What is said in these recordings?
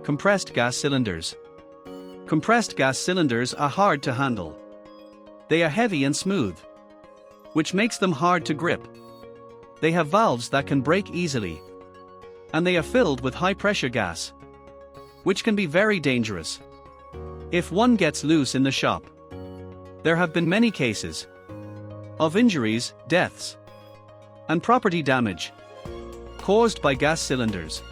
Compressed gas cylinders. Compressed gas cylinders are hard to handle. They are heavy and smooth, which makes them hard to grip. They have valves that can break easily, and they are filled with high-pressure gas, which can be very dangerous. If one gets loose in the shop, there have been many cases of injuries, deaths, and property damage caused by gas cylinders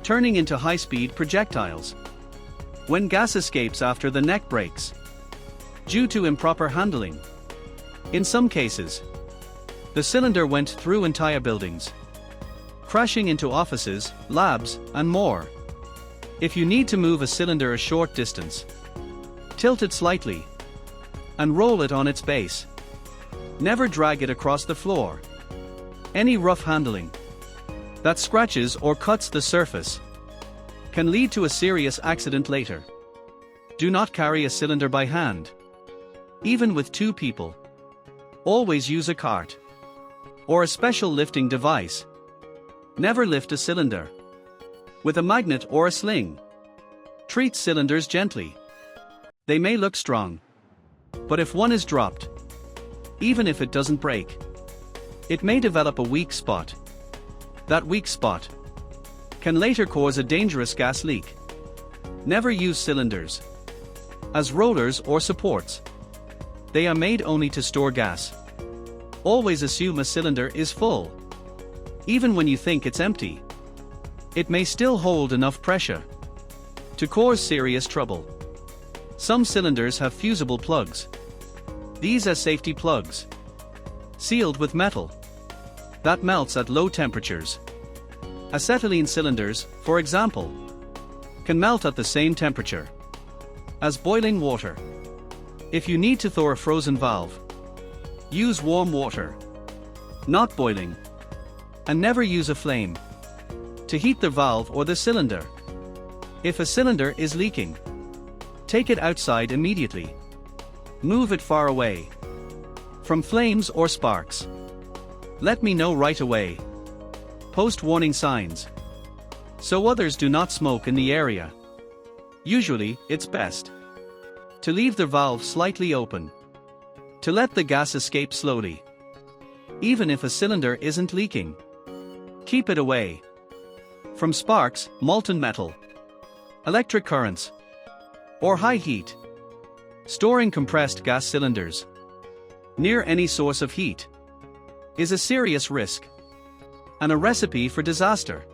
turning into high-speed projectiles when gas escapes after the neck breaks due to improper handling. In some cases, the cylinder went through entire buildings, crashing into offices, labs, and more. If you need to move a cylinder a short distance, tilt it slightly and roll it on its base. Never drag it across the floor. Any rough handling that scratches or cuts the surface can lead to a serious accident later. Do not carry a cylinder by hand, even with 2 people. Always use a cart or a special lifting device. Never lift a cylinder with a magnet or a sling. Treat cylinders gently. They may look strong, but if one is dropped, even if it doesn't break, it may develop a weak spot. That weak spot can later cause a dangerous gas leak. Never use cylinders as rollers or supports. They are made only to store gas. Always assume a cylinder is full. Even when you think it's empty, it may still hold enough pressure to cause serious trouble. Some cylinders have fusible plugs. These are safety plugs, sealed with metal, that melts at low temperatures. Acetylene cylinders, for example, can melt at the same temperature as boiling water. If you need to thaw a frozen valve, use warm water, not boiling, and never use a flame to heat the valve or the cylinder. If a cylinder is leaking, take it outside immediately. Move it far away from flames or sparks. Let me know right away. Post warning signs so others do not smoke in the area. Usually, it's best to leave the valve slightly open to let the gas escape slowly. Even if a cylinder isn't leaking, keep it away from sparks, molten metal, electric currents, or high heat. Storing compressed gas cylinders near any source of heat is a serious risk and a recipe for disaster.